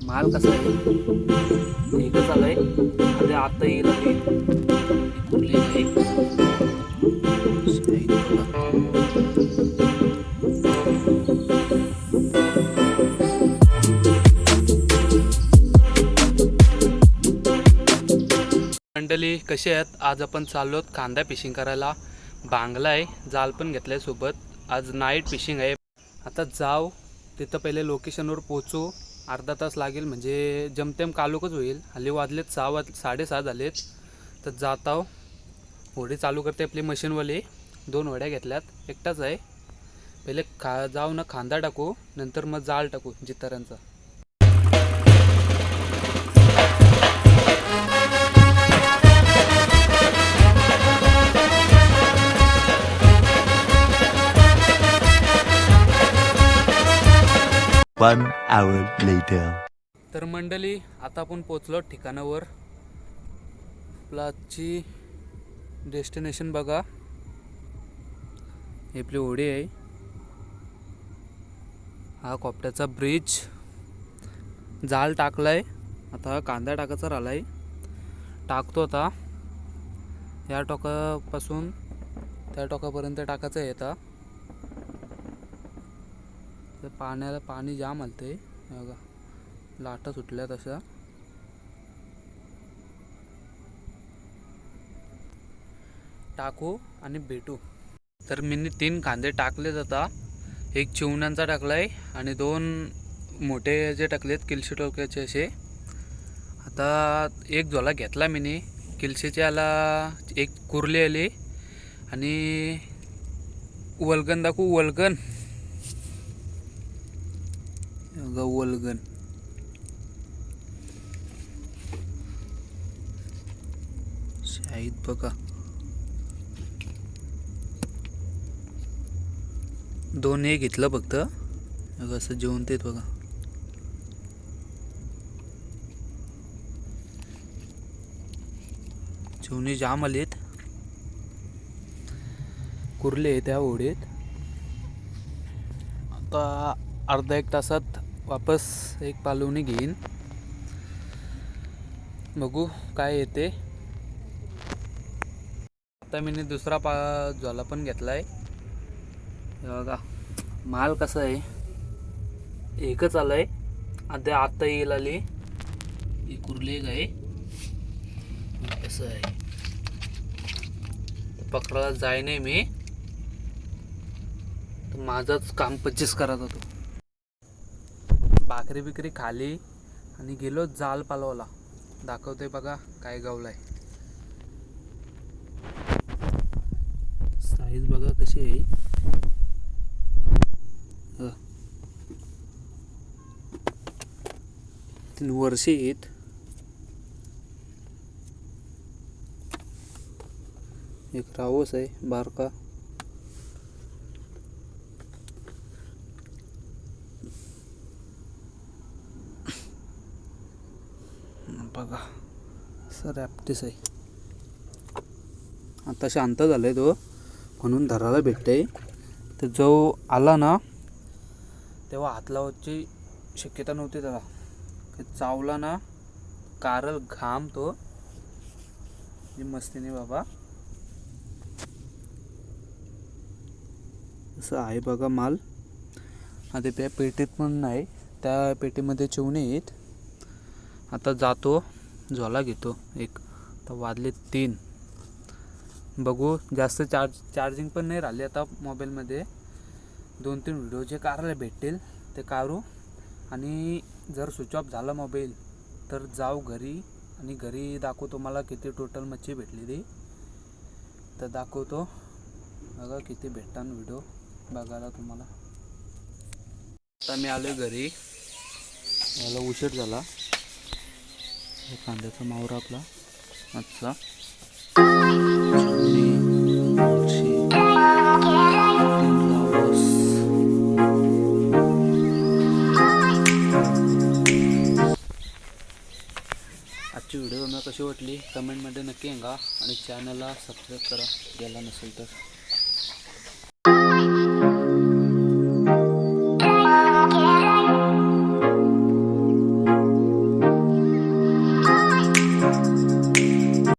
माल कसा आहे एकच आलाय आणि आता येईल आली कुर्ली आहे. मंडळी कशी आहेत? आज आपण चाललोत कांदा फिशिंग करायला. बांगला आहे, जाल पण घेतलाय सोबत. आज नाईट फिशिंग आहे. आता जाऊ तिथं पहिले लोकेशनवर पोहोचू. अर्धा तास लागेल म्हणजे जमतेम कालोकच होईल. हल्ली वाजलेत 6:30 झालेत. तर जाताव होडी चालू करते आपली मशीनवाली. 2 होड्या घेतल्यात, एकटाच आहे. पहिले जाऊ ना खांदा टाकू, नंतर मग जाळ टाकू जितारांचा. One hour later. तर मंडळी आता आपण पोचलो ठिकाणावर. आजची डेस्टिनेशन बघा, ही आपली होडी आहे. हा कोपट्याचा ब्रिज. जाळ टाकलाय, आता कांदा टाकायचा राहिलाय. टाकतो आता. या टोकापासून त्या टोकापर्यंत टाकायचं आहे. आता पाण्याला पाणी जाम आलते बघा, लाटा सुटल्या तशा. टाकू आणि भेटू. तर मी 3 कांदे टाकलेत. आता एक चिवण्यांचा टाकलाय आणि 2 मोठे जे टाकलेत किलशी टोक्याचे असे. आता एक झोला घेतला मी किलशीच्या याला, एक कुर्ली आली आणि वल्गन दाखवू. वल्गन वल्गन शाहीद बघा. 2 हे घेतलं फक्त. असं जेवण ते बघा. जेवणी जाम आलीत. कुर्ले आहे त्या होडीत. आता अर्धा 1 तासात वापस एक पालवणी घेईन. बघू काय येते. आता मी दुसरा झोला पण घेतलाय. बघा माल कसा आहे, एकच आलाय. आता येईल आली. ही कुर्ली एक आहे. कसं आहे पकडायला जाय नाही मी, तर माझाच काम 25 करायचा तो. भाकरी बिकरी खाली आणि गेलो जाल पालवाला. दाखवते बघा काय गावलाय. साईज बघा कशी आहे. वर्षे येत. एक रावस आहे बारका. बघा सर ॲप्टिस आहे. आता शांत झालाय तो, म्हणून धरायला भेटतंय. तर जो आला ना तेव्हा हात लावायची शक्यता नव्हती त्याला. चावला ना कारल घाम तो. मस्तीने बाबा असं आहे बघा माल. आता त्या पेटीत पण नाही, त्या पेटीमध्ये चिवणे आहेत. आता जातो झोला घेतो एक. तर वाजले 3. बघू जास्त चार्जिंग पण नाही राहिली आता मोबाईलमध्ये. 2-3 व्हिडिओ जे काढायला भेटतील ते काढू. आणि जर स्विच ऑफ झाला मोबाईल तर जाऊ घरी आणि घरी दाखवतो मला किती टोटल मच्छी भेटली ती. तर दाखवतो बघा किती भेटतात व्हिडिओ बघायला तुम्हाला. आता मी आलो घरी. मला उशीर झाला. कांद्याचा मावरा आपला आजचा. आजची व्हिडिओ मला कशी वाटली कमेंटमध्ये नक्की सांगा आणि चॅनलला सबस्क्राईब करा ज्याला नसेल तर.